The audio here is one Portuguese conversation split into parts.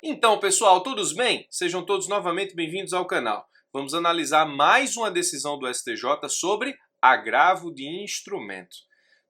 Então, pessoal, todos bem? Sejam todos novamente bem-vindos ao canal. Vamos analisar mais uma decisão do STJ sobre agravo de instrumento.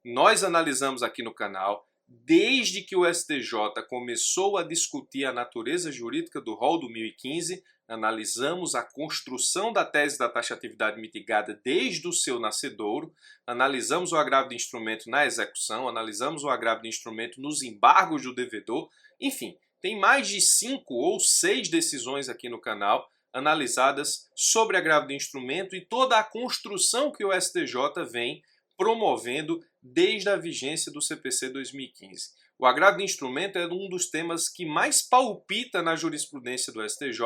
Nós analisamos aqui no canal, desde que o STJ começou a discutir a natureza jurídica do rol do 1015, analisamos a construção da tese da taxatividade mitigada desde o seu nascedouro, analisamos o agravo de instrumento na execução, analisamos o agravo de instrumento nos embargos do devedor, enfim, tem mais de 5 ou 6 decisões aqui no canal analisadas sobre agravo de instrumento e toda a construção que o STJ vem promovendo desde a vigência do CPC 2015. O agravo de instrumento é um dos temas que mais palpita na jurisprudência do STJ,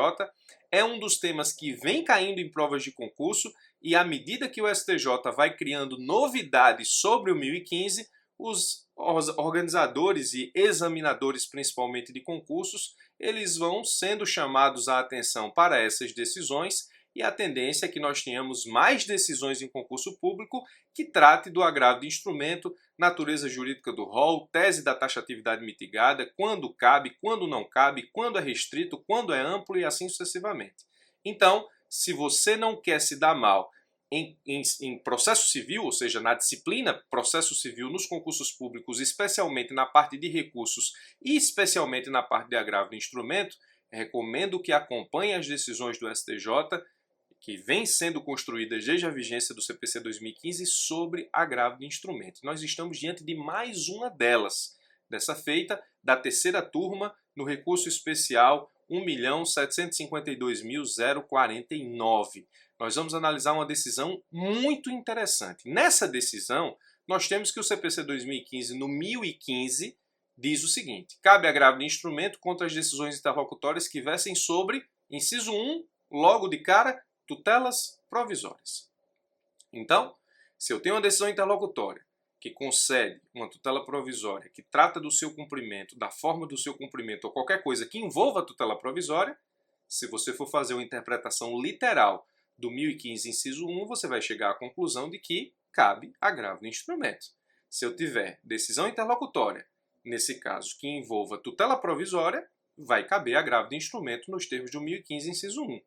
é um dos temas que vem caindo em provas de concurso e à medida que o STJ vai criando novidades sobre o 1015, os organizadores e examinadores, principalmente de concursos, eles vão sendo chamados a atenção para essas decisões e a tendência é que nós tenhamos mais decisões em concurso público que trate do agravo de instrumento, natureza jurídica do rol, tese da taxatividade mitigada, quando cabe, quando não cabe, quando é restrito, quando é amplo e assim sucessivamente. Então, se você não quer se dar mal em processo civil, ou seja, na disciplina processo civil nos concursos públicos, especialmente na parte de recursos e especialmente na parte de agravo de instrumento, recomendo que acompanhe as decisões do STJ, que vêm sendo construídas desde a vigência do CPC 2015 sobre agravo de instrumento. Nós estamos diante de mais uma delas, dessa feita da terceira turma no recurso especial 1.752.049. Nós vamos analisar uma decisão muito interessante. Nessa decisão, nós temos que o CPC 2015, no 1015, diz o seguinte: cabe agravo de instrumento contra as decisões interlocutórias que versem sobre, inciso 1, logo de cara, tutelas provisórias. Então, se eu tenho uma decisão interlocutória que concede uma tutela provisória, que trata do seu cumprimento, da forma do seu cumprimento ou qualquer coisa que envolva a tutela provisória, se você for fazer uma interpretação literal do 1015, inciso 1, você vai chegar à conclusão de que cabe agravo de instrumento. Se eu tiver decisão interlocutória, nesse caso que envolva tutela provisória, vai caber agravo de instrumento nos termos do 1015, inciso 1.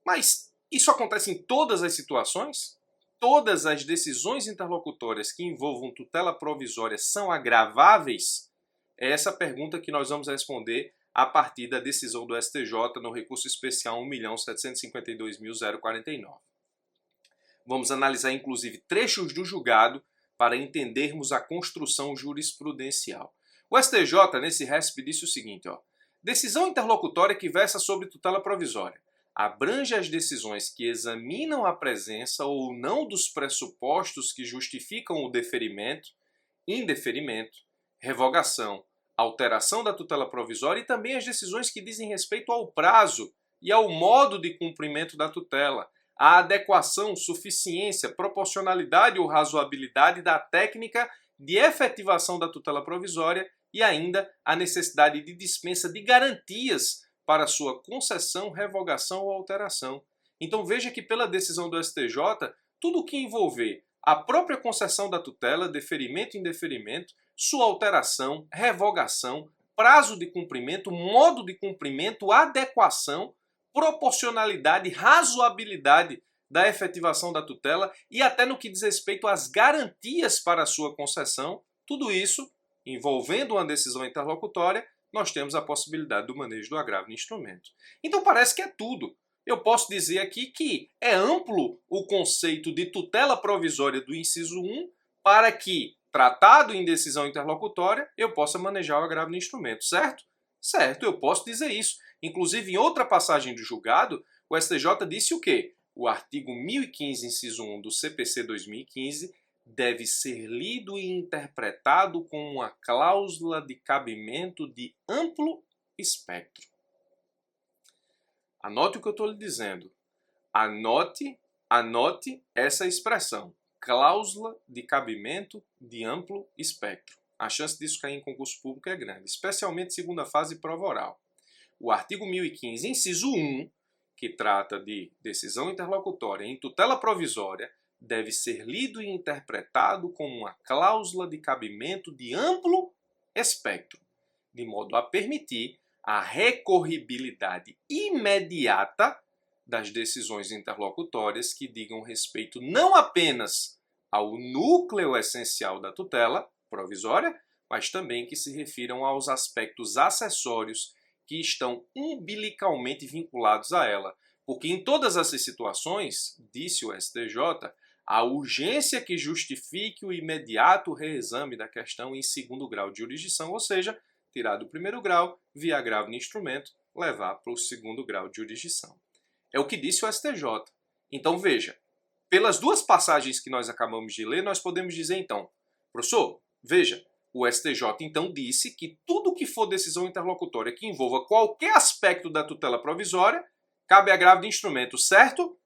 Mas isso acontece em todas as situações? Todas as decisões interlocutórias que envolvam tutela provisória são agraváveis? É essa pergunta que nós vamos responder a partir da decisão do STJ no recurso especial 1.752.049. Vamos analisar inclusive trechos do julgado para entendermos a construção jurisprudencial. O STJ, nesse RESP, disse o seguinte: decisão interlocutória que versa sobre tutela provisória abrange as decisões que examinam a presença ou não dos pressupostos que justificam o deferimento, indeferimento, revogação, alteração da tutela provisória e também as decisões que dizem respeito ao prazo e ao modo de cumprimento da tutela, a adequação, suficiência, proporcionalidade ou razoabilidade da técnica de efetivação da tutela provisória e ainda a necessidade de dispensa de garantias para sua concessão, revogação ou alteração. Então veja que pela decisão do STJ, tudo o que envolver a própria concessão da tutela, deferimento e indeferimento, sua alteração, revogação, prazo de cumprimento, modo de cumprimento, adequação, proporcionalidade, razoabilidade da efetivação da tutela e até no que diz respeito às garantias para a sua concessão, tudo isso envolvendo uma decisão interlocutória, nós temos a possibilidade do manejo do agravo de instrumento. Então parece que é tudo. Eu posso dizer aqui que é amplo o conceito de tutela provisória do inciso 1 para que, tratado em decisão interlocutória, eu possa manejar o agravo de instrumento, certo? Certo, eu posso dizer isso. Inclusive, em outra passagem do julgado, o STJ disse o quê? O artigo 1015, inciso 1 do CPC 2015 deve ser lido e interpretado com uma cláusula de cabimento de amplo espectro. Anote o que eu estou lhe dizendo. Anote essa expressão. Cláusula de cabimento de amplo espectro. A chance disso cair em concurso público é grande, especialmente segunda fase e prova oral. O artigo 1015, inciso 1, que trata de decisão interlocutória em tutela provisória, deve ser lido e interpretado como uma cláusula de cabimento de amplo espectro, de modo a permitir a recorribilidade imediata das decisões interlocutórias que digam respeito não apenas ao núcleo essencial da tutela provisória, mas também que se refiram aos aspectos acessórios que estão umbilicalmente vinculados a ela. Porque em todas essas situações, disse o STJ, a urgência que justifique o imediato reexame da questão em segundo grau de jurisdição, ou seja, tirar do primeiro grau, via agravo de instrumento, levar para o segundo grau de jurisdição. É o que disse o STJ. Então veja, pelas duas passagens que nós acabamos de ler, nós podemos dizer então, professor, veja, o STJ então disse que tudo que for decisão interlocutória que envolva qualquer aspecto da tutela provisória, cabe agravo de instrumento, certo?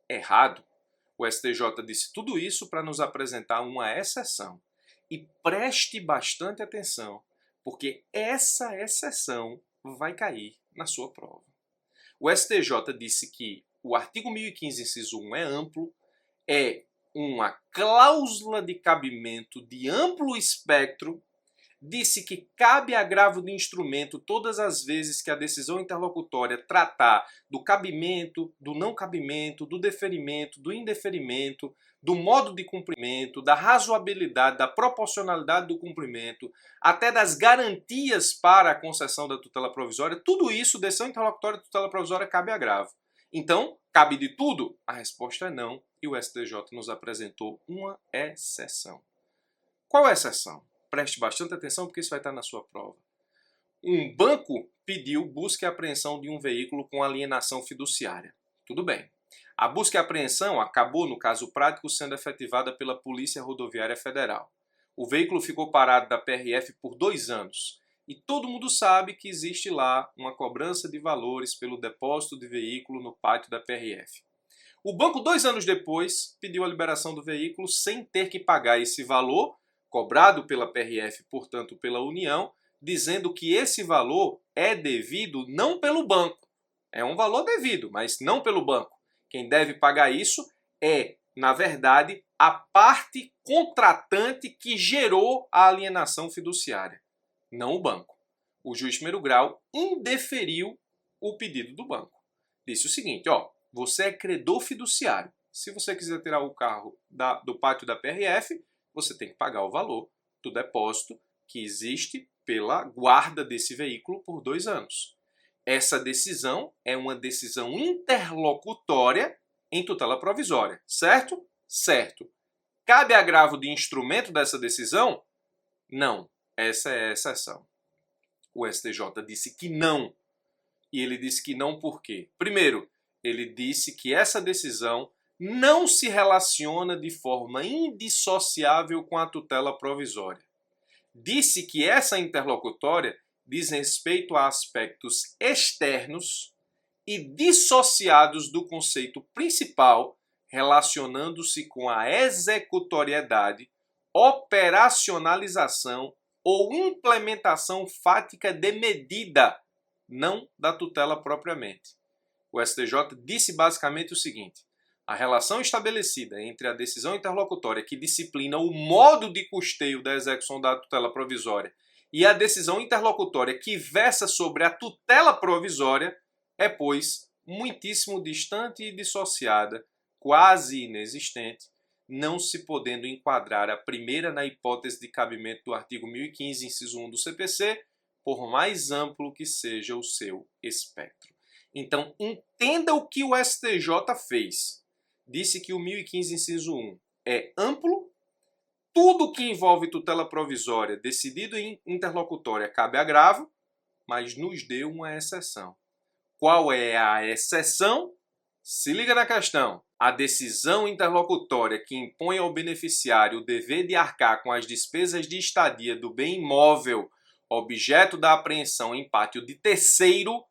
Errado. O STJ disse tudo isso para nos apresentar uma exceção. E preste bastante atenção, porque essa exceção vai cair na sua prova. O STJ disse que o artigo 1015, inciso 1, é amplo, é uma cláusula de cabimento de amplo espectro, disse que cabe agravo de instrumento todas as vezes que a decisão interlocutória tratar do cabimento, do não cabimento, do deferimento, do indeferimento, do modo de cumprimento, da razoabilidade, da proporcionalidade do cumprimento, até das garantias para a concessão da tutela provisória, tudo isso, decisão interlocutória de tutela provisória, cabe agravo. Então, cabe de tudo? A resposta é não, e o STJ nos apresentou uma exceção. Qual é a exceção? Preste bastante atenção porque isso vai estar na sua prova. Um banco pediu busca e apreensão de um veículo com alienação fiduciária. Tudo bem. A busca e apreensão acabou, no caso prático, sendo efetivada pela Polícia Rodoviária Federal. O veículo ficou parado da PRF por 2 anos. E todo mundo sabe que existe lá uma cobrança de valores pelo depósito de veículo no pátio da PRF. O banco, 2 anos depois, pediu a liberação do veículo sem ter que pagar esse valor, cobrado pela PRF, portanto pela União, dizendo que esse valor é devido não pelo banco. É um valor devido, mas não pelo banco. Quem deve pagar isso é, na verdade, a parte contratante que gerou a alienação fiduciária, não o banco. O juiz de primeiro grau indeferiu o pedido do banco. Disse o seguinte, você é credor fiduciário. Se você quiser tirar o carro do pátio da PRF, você tem que pagar o valor do depósito que existe pela guarda desse veículo por 2 anos. Essa decisão é uma decisão interlocutória em tutela provisória, certo? Certo. Cabe agravo de instrumento dessa decisão? Não. Essa é a exceção. O STJ disse que não. E ele disse que não por quê? Primeiro, ele disse que essa decisão não se relaciona de forma indissociável com a tutela provisória. Disse que essa interlocutória diz respeito a aspectos externos e dissociados do conceito principal, relacionando-se com a executoriedade, operacionalização ou implementação fática de medida, não da tutela propriamente. O STJ disse basicamente o seguinte: a relação estabelecida entre a decisão interlocutória que disciplina o modo de custeio da execução da tutela provisória e a decisão interlocutória que versa sobre a tutela provisória é, pois, muitíssimo distante e dissociada, quase inexistente, não se podendo enquadrar a primeira na hipótese de cabimento do artigo 1015, inciso 1 do CPC, por mais amplo que seja o seu espectro. Então, entenda o que o STJ fez. Disse que o 1015, inciso 1 é amplo, tudo que envolve tutela provisória decidido em interlocutória cabe agravo, mas nos deu uma exceção. Qual é a exceção? Se liga na questão. A decisão interlocutória que impõe ao beneficiário o dever de arcar com as despesas de estadia do bem imóvel objeto da apreensão em pátio de terceiro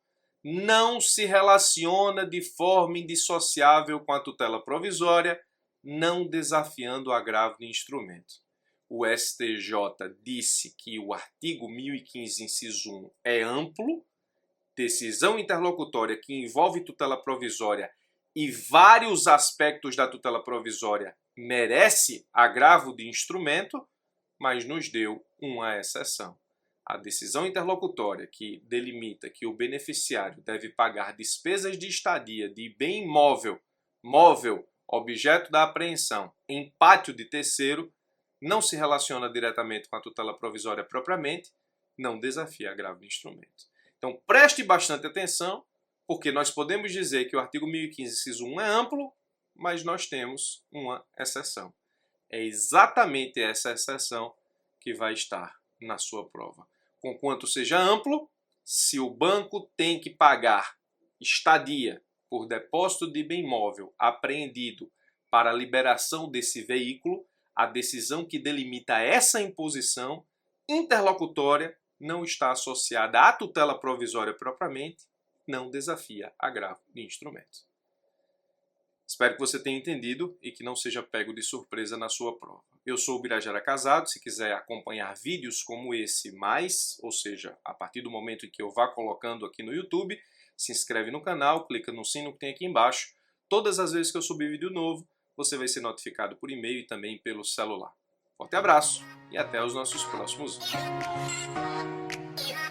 não se relaciona de forma indissociável com a tutela provisória, não desafiando o agravo de instrumento. O STJ disse que o artigo 1015, inciso 1 é amplo, decisão interlocutória que envolve tutela provisória e vários aspectos da tutela provisória merece agravo de instrumento, mas nos deu uma exceção. a decisão interlocutória que delimita que o beneficiário deve pagar despesas de estadia de bem móvel, objeto da apreensão, em pátio de terceiro, não se relaciona diretamente com a tutela provisória propriamente, não desafia agravo de instrumento. Então preste bastante atenção, porque nós podemos dizer que o artigo 1015, inciso 1 é amplo, mas nós temos uma exceção. É exatamente essa exceção que vai estar na sua prova. Conquanto seja amplo, se o banco tem que pagar estadia por depósito de bem móvel apreendido para a liberação desse veículo, a decisão que delimita essa imposição interlocutória não está associada à tutela provisória propriamente, não desafia agravo de instrumento. Espero que você tenha entendido e que não seja pego de surpresa na sua prova. Eu sou o Birajara Casado. Se quiser acompanhar vídeos como esse ou seja, a partir do momento em que eu vá colocando aqui no YouTube, se inscreve no canal, clica no sino que tem aqui embaixo. Todas as vezes que eu subir vídeo novo, você vai ser notificado por e-mail e também pelo celular. Forte abraço e até os nossos próximos vídeos.